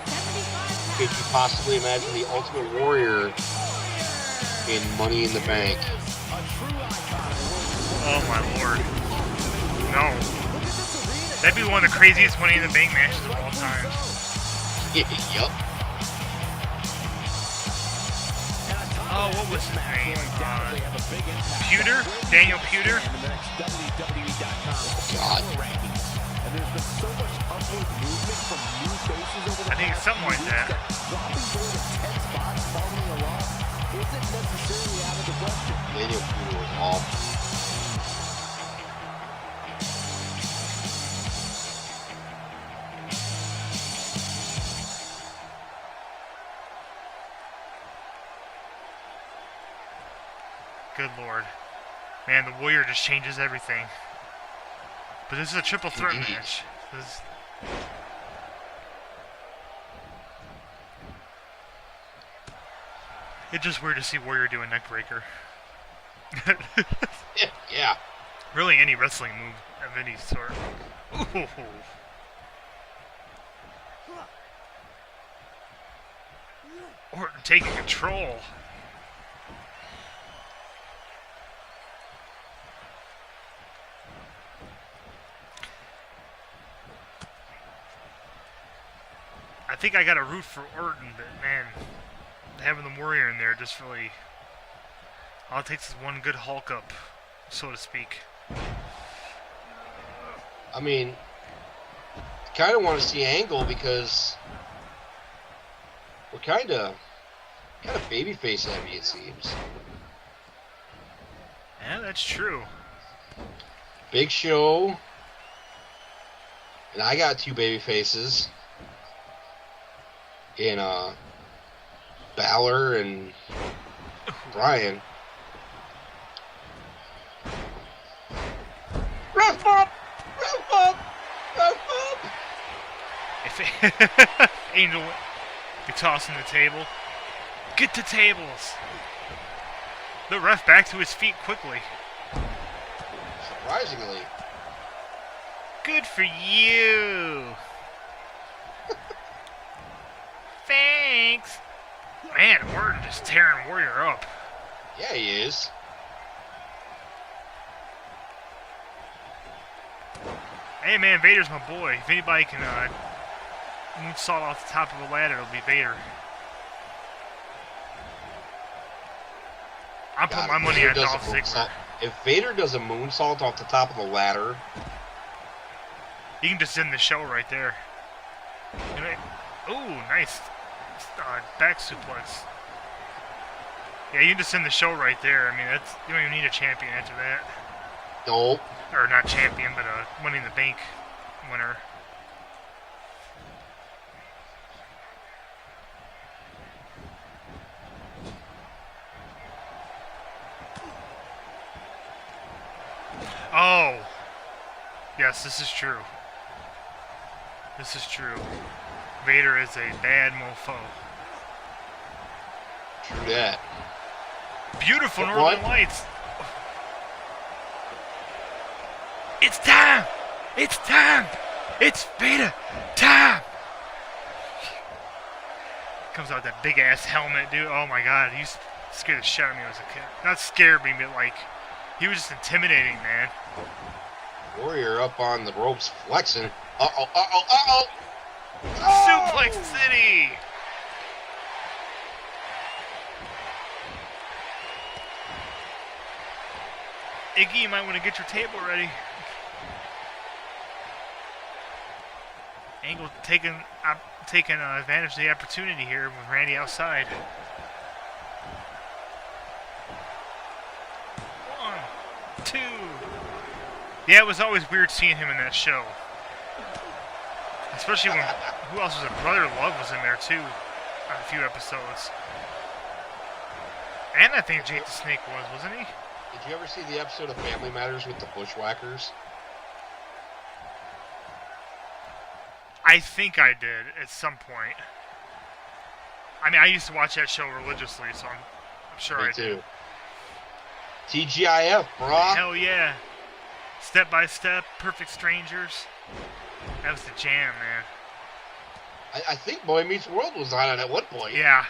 could you possibly imagine the Ultimate Warrior in Money in the Bank? Oh, my lord. No. That'd be one of the craziest Money in the Bank matches of all time. Yup. Oh, what was his name? Pewter? Daniel Pewter? God. I think it's something like that. Daniel Pewter was awful. Good lord. Man, the Warrior just changes everything. But this is a triple threat match. It's just weird to see Warrior do a neck breaker. Yeah. Really any wrestling move of any sort. Ooh. Orton taking control. I think I got to root for Orton, but man, having the Warrior in there just really, all it takes is one good Hulk up, so to speak. I mean, kind of want to see Angle because we're kind of babyface heavy, it seems. Yeah, that's true. Big Show, and I got 2 baby faces in Balor and Bryan. Ref up! Ref up! Ref up! If Angel be tossing the table, get to tables. The ref back to his feet quickly. Surprisingly. Good for you. Thanks. Man, Orton just tearing Warrior up. Yeah, he is. Hey man, Vader's my boy. If anybody can moonsault off the top of the ladder, it'll be Vader. I'm putting my money on Dolph Ziggler. If Vader does a moonsault off the top of the ladder, you can just end the show right there. Ooh, nice back suplex. Yeah, you can just end the show right there. I mean, you don't even need a champion after that. nope. Or not champion, but a Money in the Bank winner. Oh! Yes, this is true. This is true. Vader is a bad mofo. True that. Beautiful But Northern what? Lights! It's time! It's time! It's Vader time! Comes out with that big ass helmet, dude. Oh my god, he scared the shit out of me when I was a kid. Not scared me, but like, he was just intimidating, man. Warrior up on the ropes flexing. Uh-oh, uh-oh, uh-oh! Oh! Suplex City! Iggy, you might want to get your table ready. Angle taking advantage of the opportunity here with Randy outside. 1, 2. Yeah, it was always weird seeing him in that show. Especially when, who else was it? Brother Love was in there too on a few episodes. And I think Jake the Snake wasn't he? Did you ever see the episode of Family Matters with the Bushwhackers? I think I did at some point. I mean, I used to watch that show religiously, so I'm sure Me I too. did. TGIF, brah. Hell yeah. Step by Step, Perfect Strangers. That was the jam, man. I think Boy Meets World was on it at one point. Yeah.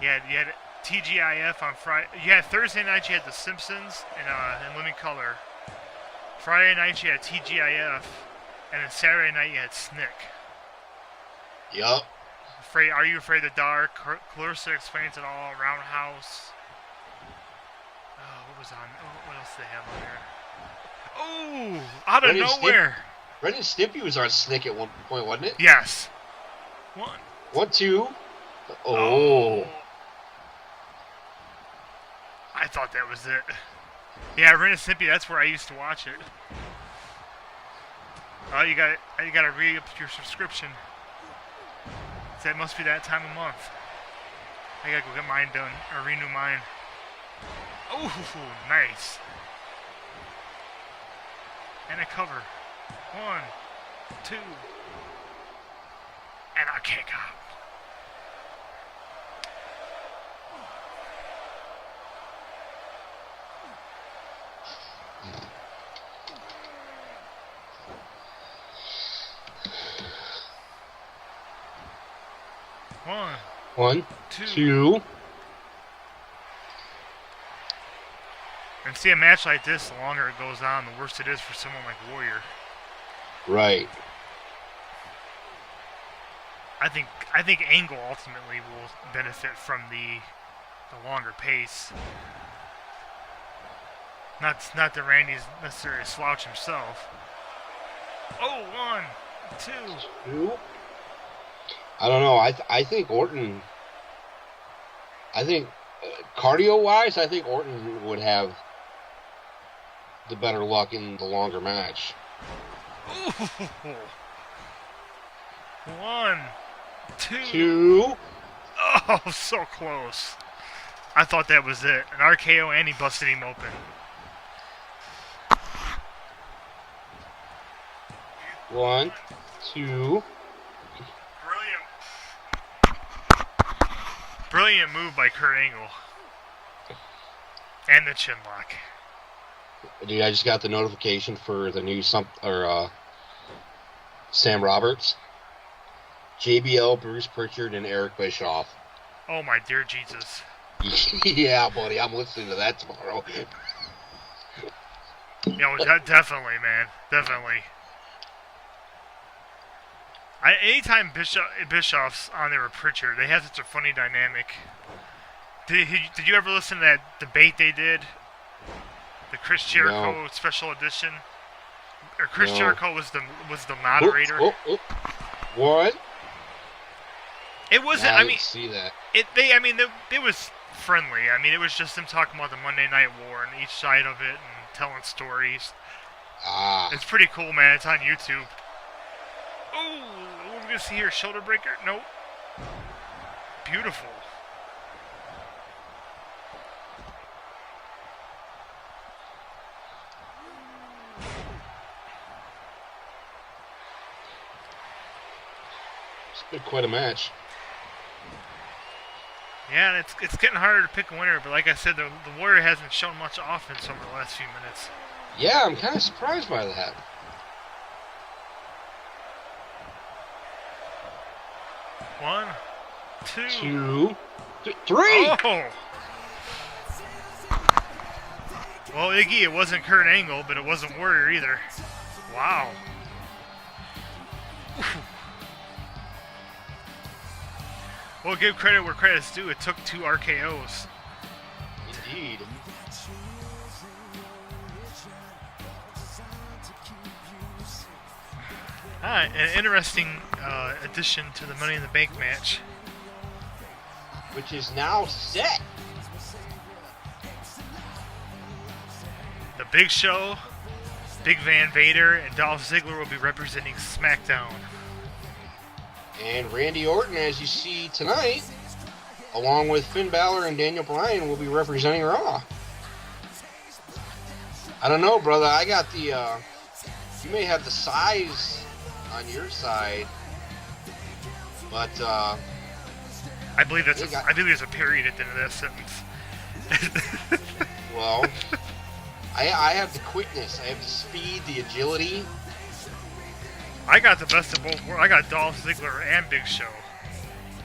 Yeah, you had TGIF on Friday. Yeah, Thursday night you had The Simpsons in Living Color. Friday night you had TGIF. And then Saturday night you had Snick. Yup. Are You Afraid of the Dark? Clarissa Explains It All. Roundhouse. Oh, what was on? Oh, what else did they have on there? Oh, out of Ren and nowhere. Ren and Stimpy was on Snick at one point, wasn't it? Yes. 1, 1, 2. Oh. I thought that was it. Yeah, Ren and Stimpy, that's where I used to watch it. Oh, you gotta re-up your subscription. So it must be that time of month. I gotta go get mine done, or renew mine. Oh, nice. And a cover. 1, 2. And a kick out. One, 2. And see, a match like this, the longer it goes on, the worse it is for someone like Warrior. Right. I think Angle ultimately will benefit from the longer pace. Not that Randy's necessarily a slouch himself. Oh, 1, 2. I don't know. I think Orton. I think cardio-wise, I think Orton would have the better luck in the longer match. Ooh. 1, 2. 2. Oh, so close. I thought that was it. An RKO, and he busted him open. One, 2. Brilliant move by Kurt Angle. And the chin lock. Dude, I just got the notification for the new Sam Roberts, JBL, Bruce Pritchard, and Eric Bischoff. Oh my dear Jesus. Yeah, buddy, I'm listening to that tomorrow. Definitely, man. Definitely. Anytime Bischoff's on there with Pritchard, they have such a funny dynamic. Did you ever listen to that debate they did? The Chris Jericho special edition? Or Chris Jericho was the moderator. What? It wasn't. I didn't see that. It was friendly. I mean, it was just them talking about the Monday Night War and each side of it and telling stories. It's pretty cool, man. It's on YouTube. Ooh, what are we gonna see here? Shoulder breaker? Nope. Beautiful. It's been quite a match. Yeah, and it's getting harder to pick a winner, but like I said, the Warrior hasn't shown much offense over the last few minutes. Yeah, I'm kind of surprised by that. 1, 2, 3. Oh! Well, Iggy, it wasn't Kurt Angle, but it wasn't Warrior either. Wow. Well, give credit where credit's due. It took 2 RKOs. Indeed. Alright, an interesting addition to the Money in the Bank match. Which is now set. The Big Show, Big Van Vader, and Dolph Ziggler will be representing SmackDown. And Randy Orton, as you see tonight, along with Finn Balor and Daniel Bryan, will be representing Raw. I don't know, brother. I got the, you may have the size on your side, but, I believe there's a period at the end of that sentence. Well, I have the quickness, I have the speed, the agility. I got the best of both worlds. I got Dolph Ziggler and Big Show.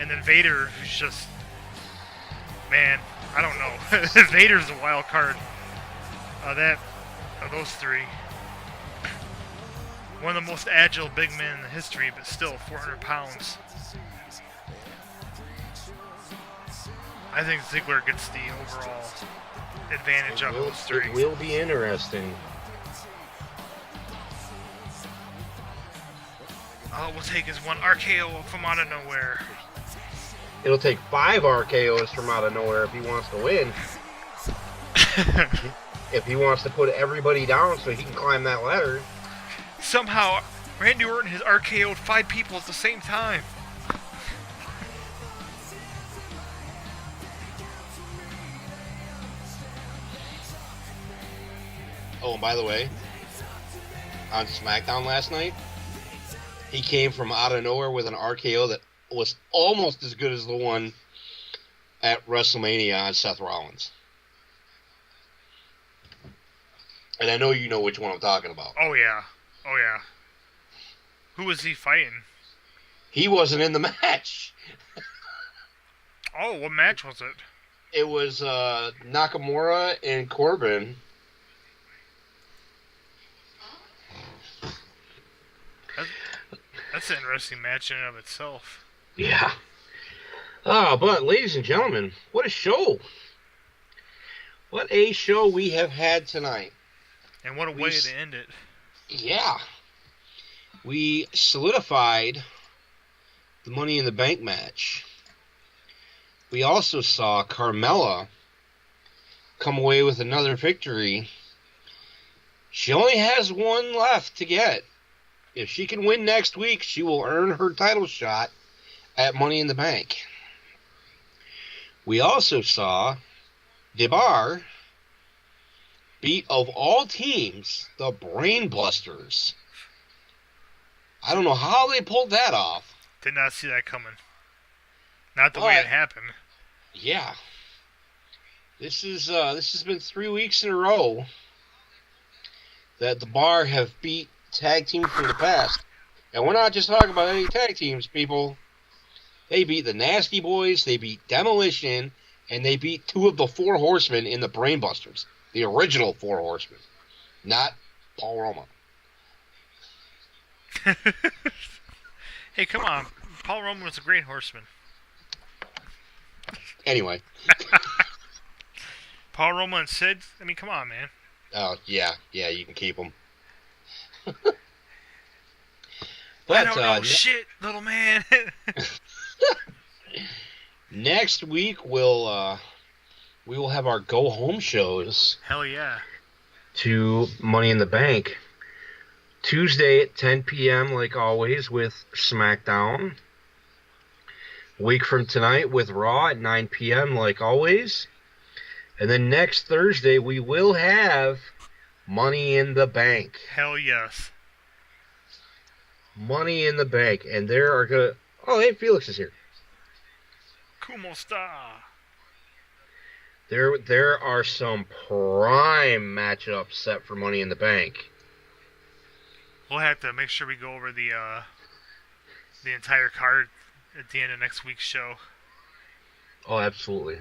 And then Vader, who's just... Man, I don't know. Vader's a wild card. Of those three. One of the most agile big men in the history, but still 400 pounds. I think Ziggler gets the overall advantage of those three. It will be interesting. All it will take is one RKO from out of nowhere. It'll take 5 RKOs from out of nowhere if he wants to win. If he wants to put everybody down so he can climb that ladder. Somehow, Randy Orton has RKO'd 5 people at the same time. Oh, and by the way, on SmackDown last night, he came from out of nowhere with an RKO that was almost as good as the one at WrestleMania on Seth Rollins. And I know you know which one I'm talking about. Oh, yeah. Oh, yeah. Who was he fighting? He wasn't in the match. Oh, what match was it? It was Nakamura and Corbin. That's an interesting match in and of itself. Yeah. But ladies and gentlemen, what a show. What a show we have had tonight. And what a way to end it. Yeah. We solidified the Money in the Bank match. We also saw Carmella come away with another victory. She only has one left to get. If she can win next week, she will earn her title shot at Money in the Bank. We also saw DeBar beat, of all teams, the Brain Busters. I don't know how they pulled that off. Did not see that coming. Not the way it happened. Yeah. This has been 3 weeks in a row that the Bar have beat tag teams from the past. And we're not just talking about any tag teams, people. They beat the Nasty Boys, they beat Demolition, and they beat 2 of the 4 Horsemen in the Brainbusters. The original 4 Horsemen. Not Paul Roma. Hey, come on. Paul Roma was a great horseman. Anyway. Paul Roma and Sid? I mean, come on, man. Oh, yeah, you can keep them. I don't know shit, little man. Next week we will have our go home shows. Hell yeah. To Money in the Bank. Tuesday at 10 p.m. like always with SmackDown. A week from tonight with Raw at 9 p.m. like always. And then next Thursday we will have Money in the Bank. Hell yes. Money in the Bank. And there are going to... Oh, hey, Felix is here. Kumo Star. There are some prime matchups set for Money in the Bank. We'll have to make sure we go over the entire card at the end of next week's show. Oh, absolutely.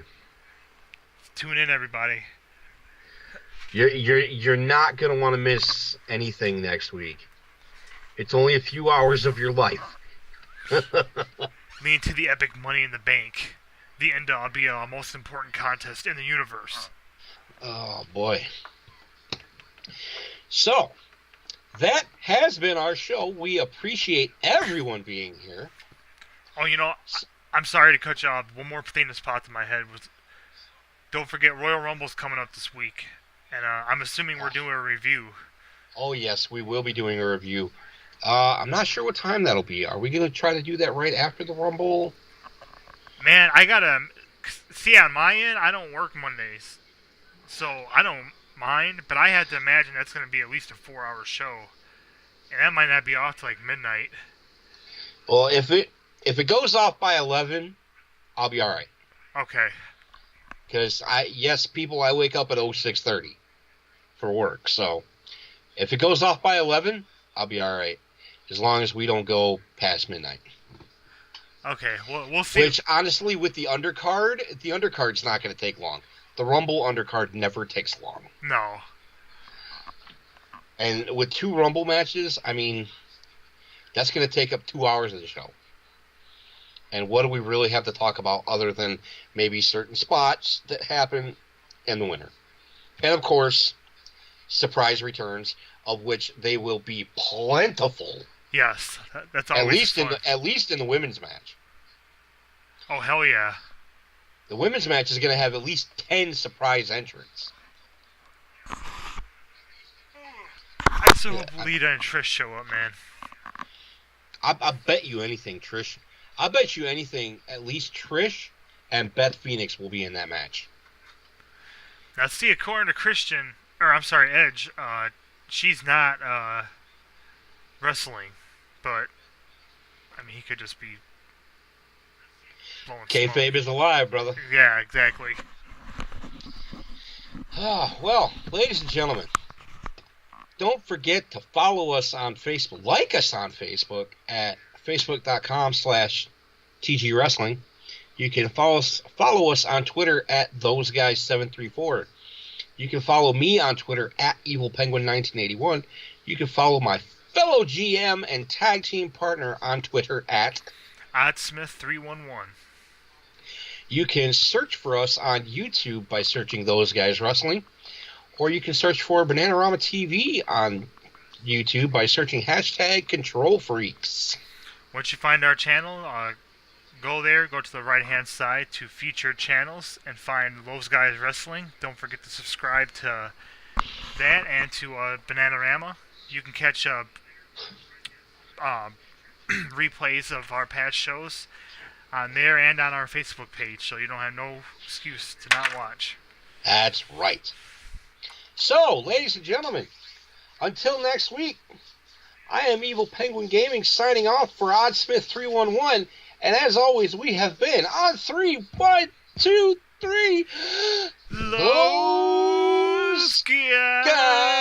Tune in, everybody. You're not gonna want to miss anything next week. It's only a few hours of your life. Leading to the epic Money in the Bank. The end of the most important contest in the universe. Oh, boy. So, that has been our show. We appreciate everyone being here. Oh, you know, I'm sorry to cut you off. One more thing that's popped in my head was, don't forget Royal Rumble's coming up this week. And I'm assuming we're doing a review. Oh, yes, we will be doing a review. I'm not sure what time that'll be. Are we going to try to do that right after the Rumble? Man, I gotta... See, on my end, I don't work Mondays. So, I don't mind. But I had to imagine that's going to be at least a 4-hour show. And that might not be off till like midnight. Well, if it goes off by 11, I'll be all right. Okay. Because I wake up at 06:30 for work. So if it goes off by 11, I'll be all right. As long as we don't go past midnight. Okay, we'll see. Which, honestly, with the undercard's not going to take long. The Rumble undercard never takes long. No. And with 2 Rumble matches, I mean, that's going to take up 2 hours of the show. And what do we really have to talk about other than maybe certain spots that happen in the winter? And, of course, surprise returns, of which they will be plentiful. Yes, that's always fun. At least in the women's match. Oh, hell yeah. The women's match is going to have at least 10 surprise entrants. I still hope Lita and Trish show up, man. I bet you anything, Trish. I bet you anything, at least Trish and Beth Phoenix will be in that match. Now, see, according to Edge, she's not wrestling, but, I mean, he could just be blowing smoke. Kayfabe is alive, brother. Yeah, exactly. Well, ladies and gentlemen, don't forget to follow us on Facebook. Like us on Facebook at facebook.com/TG Wrestling. You can follow us on Twitter at ThoseGuys734. You can follow me on Twitter at EvilPenguin1981. You can follow my fellow GM and tag team partner on Twitter at OddSmith311. You can search for us on YouTube by searching Those Guys Wrestling, or you can search for BananaRoMa TV on YouTube by searching #ControlFreaks. Once you find our channel, go there, go to the right-hand side to featured channels, and find Those Guys Wrestling. Don't forget to subscribe to that and to BananaRoMa. You can catch replays of our past shows on there and on our Facebook page, so you don't have no excuse to not watch. That's right. So, ladies and gentlemen, until next week, I am Evil Penguin Gaming signing off for OddSmith311, and as always, we have been on 3, 1, 2, 3, Those Guys.